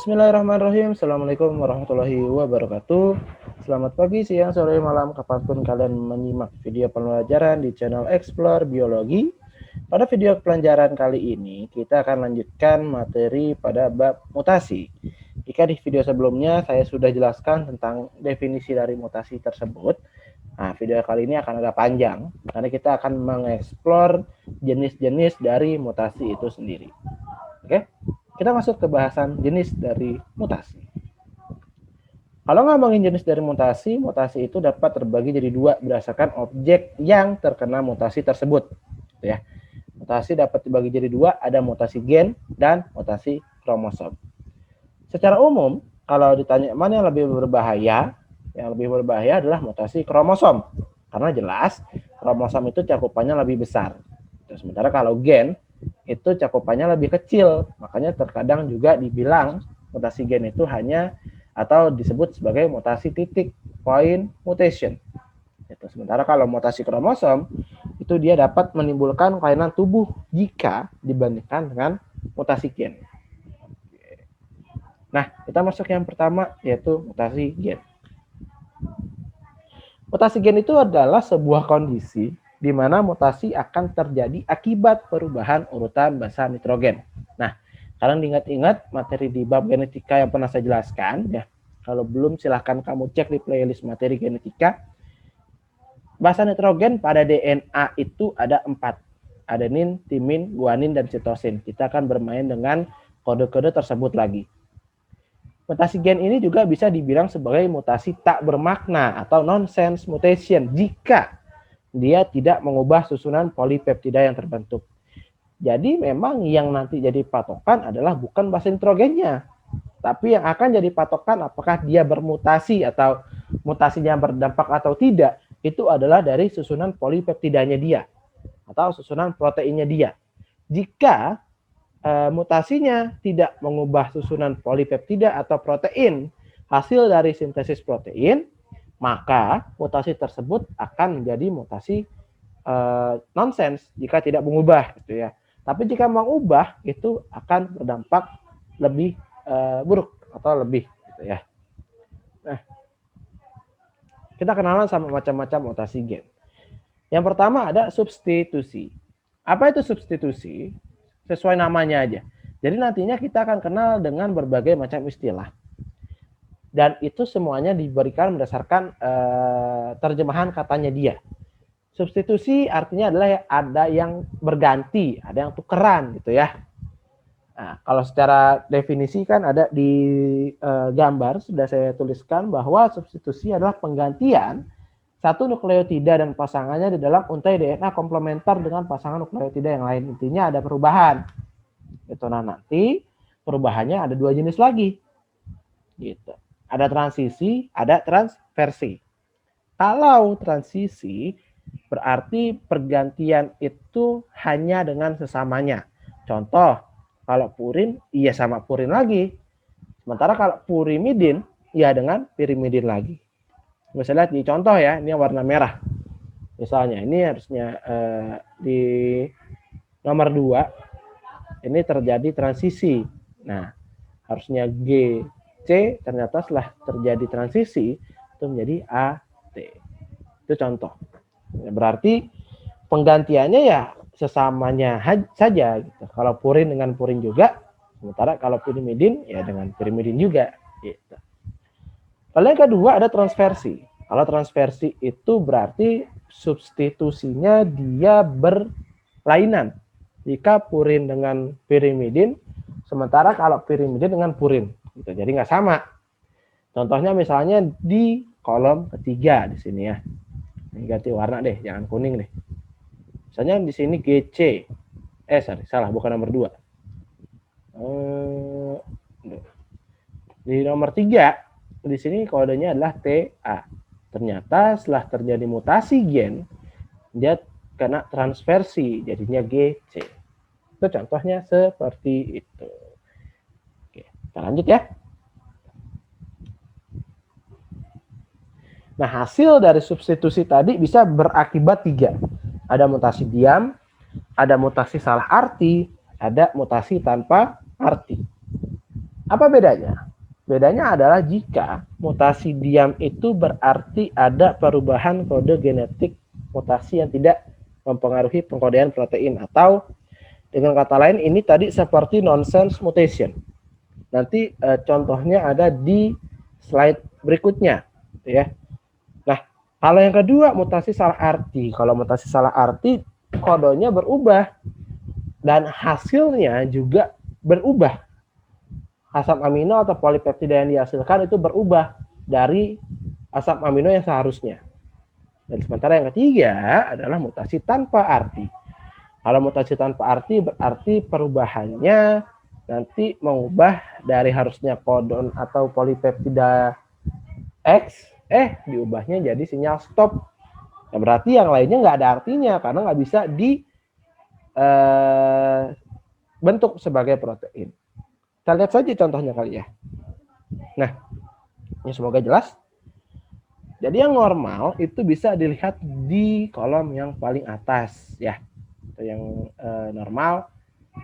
Bismillahirrahmanirrahim. Assalamualaikum warahmatullahi wabarakatuh. Selamat pagi, siang, sore, malam, kapanpun kalian menyimak video pembelajaran di channel Explore Biologi. Pada video pelajaran kali ini, kita akan lanjutkan materi pada bab mutasi. Jika di video sebelumnya saya sudah jelaskan tentang definisi dari mutasi tersebut, nah video kali ini akan agak panjang, karena kita akan mengeksplor jenis-jenis dari mutasi itu sendiri. Oke? Kita masuk ke bahasan jenis dari mutasi. Kalau ngomongin jenis dari mutasi, mutasi itu dapat terbagi jadi dua berdasarkan objek yang terkena mutasi tersebut. Ya. Mutasi dapat dibagi jadi dua, ada mutasi gen dan mutasi kromosom. Secara umum, kalau ditanya mana yang lebih berbahaya, yang lebih berbahaya adalah mutasi kromosom. Karena jelas, kromosom itu cakupannya lebih besar. Sementara kalau gen, itu cakupannya lebih kecil, makanya terkadang juga dibilang mutasi gen itu hanya atau disebut sebagai mutasi titik, point mutation. Sementara kalau mutasi kromosom itu dia dapat menimbulkan kelainan tubuh jika dibandingkan dengan mutasi gen. Nah, kita masuk yang pertama yaitu mutasi gen. Mutasi gen itu adalah sebuah kondisi di mana mutasi akan terjadi akibat perubahan urutan basa nitrogen. Nah, kalian diingat-ingat materi di bab genetika yang pernah saya jelaskan ya. Kalau belum silahkan kamu cek di playlist materi genetika. Basa nitrogen pada DNA itu ada 4. Adenin, timin, guanin, dan sitosin. Kita akan bermain dengan kode-kode tersebut lagi. Mutasi gen ini juga bisa dibilang sebagai mutasi tak bermakna atau nonsense mutation jika dia tidak mengubah susunan polipeptida yang terbentuk. Jadi memang yang nanti jadi patokan adalah bukan basa nitrogennya, tapi yang akan jadi patokan apakah dia bermutasi atau mutasinya berdampak atau tidak, itu adalah dari susunan polipeptidanya dia atau susunan proteinnya dia. Jika mutasinya tidak mengubah susunan polipeptida atau protein hasil dari sintesis protein, maka mutasi tersebut akan menjadi mutasi nonsens jika tidak mengubah, gitu ya. Tapi jika mengubah itu akan berdampak lebih buruk atau lebih, gitu ya. Nah, kita kenalan sama macam-macam mutasi gen. Yang pertama ada substitusi. Apa itu substitusi? Sesuai namanya aja. Jadi nantinya kita akan kenal dengan berbagai macam istilah. Dan itu semuanya diberikan berdasarkan terjemahan katanya dia. Substitusi artinya adalah ada yang berganti, ada yang tukeran gitu ya. Nah, kalau secara definisi kan ada di gambar sudah saya tuliskan bahwa substitusi adalah penggantian satu nukleotida dan pasangannya di dalam untai DNA komplementer dengan pasangan nukleotida yang lain. Intinya ada perubahan. Itu nanti perubahannya ada dua jenis lagi. Gitu. Ada transisi, ada transversi. Kalau transisi berarti pergantian itu hanya dengan sesamanya. Contoh, kalau purin, iya sama purin lagi. Sementara kalau purimidin, iya dengan pirimidin lagi. Bisa lihat di contoh ya, ini warna merah. Misalnya, ini harusnya di nomor 2, ini terjadi transisi. Nah, harusnya G, C, ternyata setelah terjadi transisi itu menjadi A, T. Itu contoh. Berarti penggantiannya ya sesamanya saja gitu. Kalau purin dengan purin juga, sementara kalau pirimidin ya dengan pirimidin juga gitu. Lalu yang kedua ada transversi. Kalau transversi itu berarti substitusinya dia berlainan. Jika purin dengan pirimidin, sementara kalau pirimidin dengan purin. Gitu. Jadi nggak sama. Contohnya misalnya di kolom ketiga di sini ya. Ini ganti warna deh, jangan kuning deh. Misalnya di sini GC. Salah, bukan nomor 2. Di nomor 3, di sini kodenya adalah TA. Ternyata setelah terjadi mutasi gen, dia kena transversi, jadinya GC. Itu contohnya seperti itu. Oke, kita lanjut ya. Nah, hasil dari substitusi tadi bisa berakibat 3. Ada mutasi diam, ada mutasi salah arti, ada mutasi tanpa arti. Apa bedanya? Bedanya adalah jika mutasi diam itu berarti ada perubahan kode genetik mutasi yang tidak mempengaruhi pengkodean protein, atau dengan kata lain ini tadi seperti nonsense mutation. Nanti contohnya ada di slide berikutnya, ya. Nah, kalau yang kedua mutasi salah arti. Kalau mutasi salah arti kodenya berubah dan hasilnya juga berubah. Asam amino atau polipeptida yang dihasilkan itu berubah dari asam amino yang seharusnya. Dan sementara yang ketiga adalah mutasi tanpa arti. Kalau mutasi tanpa arti berarti perubahannya nanti mengubah dari harusnya kodon atau polipeptida X, diubahnya jadi sinyal stop. Nah, berarti yang lainnya nggak ada artinya karena nggak bisa dibentuk sebagai protein. Kita lihat saja contohnya kali ya. Nah, ini semoga jelas. Jadi yang normal itu bisa dilihat di kolom yang paling atas ya. Itu yang normal.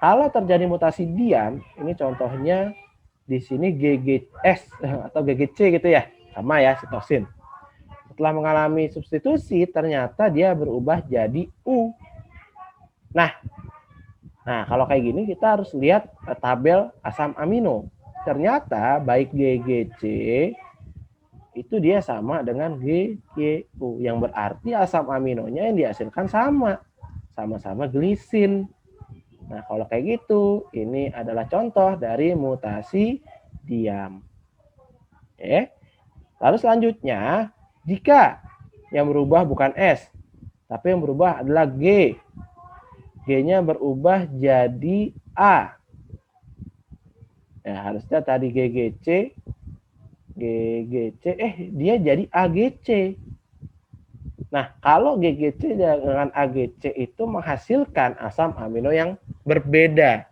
Kalau terjadi mutasi diam, ini contohnya di sini GGS atau GGC gitu ya. Sama ya, sitosin. Setelah mengalami substitusi, ternyata dia berubah jadi U. Nah, kalau kayak gini kita harus lihat tabel asam amino. Ternyata baik GGC itu dia sama dengan GGU, yang berarti asam aminonya yang dihasilkan sama-sama glisin. Nah, kalau kayak gitu, ini adalah contoh dari mutasi diam. Oke. Lalu selanjutnya, jika yang berubah bukan S, tapi yang berubah adalah G. G-nya berubah jadi A. Ya, harusnya tadi GGC, dia jadi AGC. Nah, kalau GGC dengan AGC itu menghasilkan asam amino yang berbeda.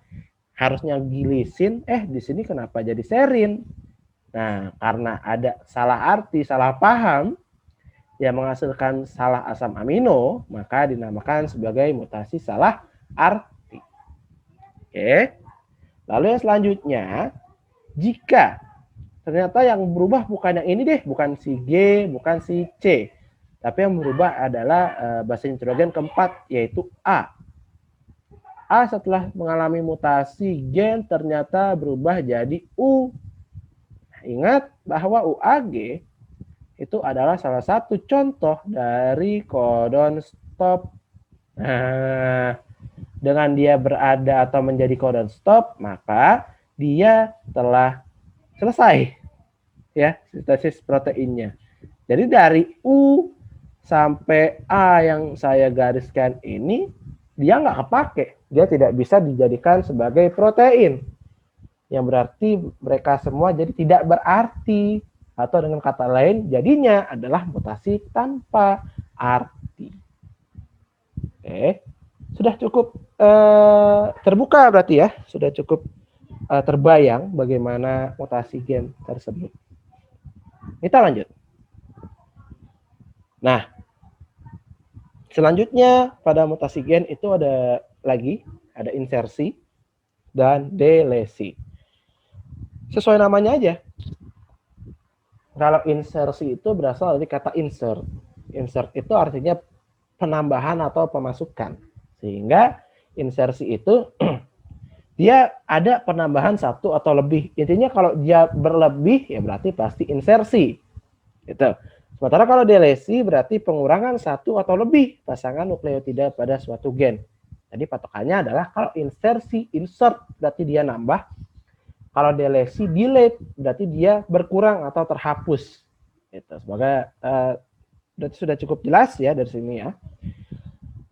Harusnya glisin, di sini kenapa jadi serin? Nah, karena ada salah arti, salah paham, yang menghasilkan salah asam amino, maka dinamakan sebagai mutasi salah arti. Oke. Lalu yang selanjutnya, jika ternyata yang berubah bukan yang ini deh, bukan si G, bukan si C, tapi yang berubah adalah basa nitrogen keempat, yaitu A. A setelah mengalami mutasi gen ternyata berubah jadi U. Ingat bahwa UAG itu adalah salah satu contoh dari codon stop. Nah, dengan dia berada atau menjadi codon stop, maka dia telah selesai ya sintesis proteinnya. Jadi dari U sampai A yang saya gariskan ini, dia nggak kepake. Dia tidak bisa dijadikan sebagai protein. Yang berarti mereka semua jadi tidak berarti. Atau dengan kata lain, jadinya adalah mutasi tanpa arti. Oke. Sudah cukup terbuka berarti ya. Sudah cukup terbayang bagaimana mutasi gen tersebut. Kita lanjut. Nah, selanjutnya pada mutasi gen itu ada insersi dan delesi. Sesuai namanya aja. Kalau insersi itu berasal dari kata insert. Insert itu artinya penambahan atau pemasukan. Sehingga insersi itu dia ada penambahan satu atau lebih. Intinya kalau dia berlebih ya berarti pasti insersi. Gitu. Sementara kalau delesi berarti pengurangan satu atau lebih pasangan nukleotida pada suatu gen. Jadi patokannya adalah kalau insersi, insert berarti dia nambah. Kalau delesi, delete berarti dia berkurang atau terhapus. Gitu. Semoga berarti sudah cukup jelas ya dari sini ya.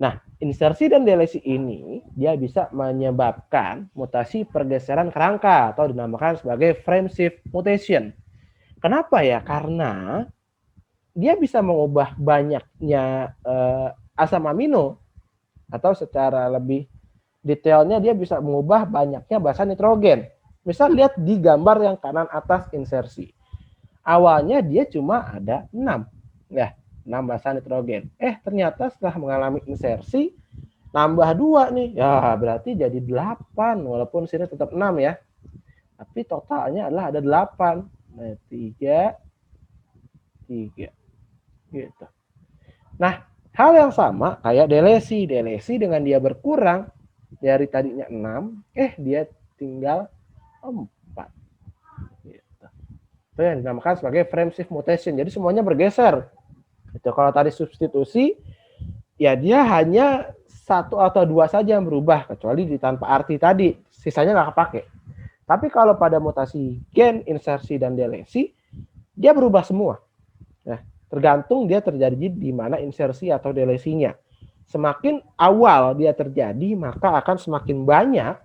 Nah, insersi dan delesi ini dia bisa menyebabkan mutasi pergeseran kerangka atau dinamakan sebagai frame shift mutation. Kenapa ya? Karena dia bisa mengubah banyaknya asam amino, atau secara lebih detailnya dia bisa mengubah banyaknya basa nitrogen. Misal lihat di gambar yang kanan atas insersi. Awalnya dia cuma ada 6. Ya, 6 basa nitrogen. Ternyata setelah mengalami insersi nambah 2 nih. Ya, berarti jadi 8 walaupun sini tetap 6 ya. Tapi totalnya adalah ada 8. Nah, 3, 3. Gitu. Nah, hal yang sama kayak delesi. Delesi dengan dia berkurang dari tadinya 6, dia tinggal 4. Gitu. Itu yang dinamakan sebagai frame shift mutation. Jadi semuanya bergeser. Itu kalau tadi substitusi, ya dia hanya 1 atau 2 saja yang berubah, kecuali di tanpa arti tadi. Sisanya nggak kepake. Tapi kalau pada mutasi gen, insersi, dan delesi, dia berubah semua. Nah, tergantung dia terjadi di mana insersi atau delesinya. Semakin awal dia terjadi, maka akan semakin banyak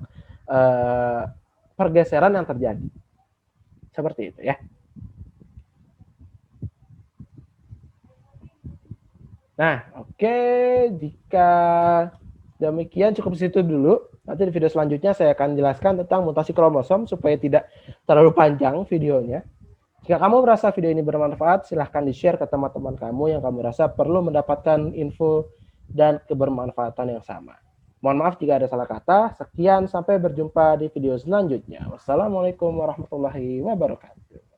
pergeseran yang terjadi. Seperti itu ya. Nah, oke. Jika demikian cukup di situ dulu. Nanti di video selanjutnya saya akan jelaskan tentang mutasi kromosom supaya tidak terlalu panjang videonya. Jika kamu merasa video ini bermanfaat, silahkan di-share ke teman-teman kamu yang kamu rasa perlu mendapatkan info dan kebermanfaatan yang sama. Mohon maaf jika ada salah kata. Sekian, sampai berjumpa di video selanjutnya. Wassalamualaikum warahmatullahi wabarakatuh.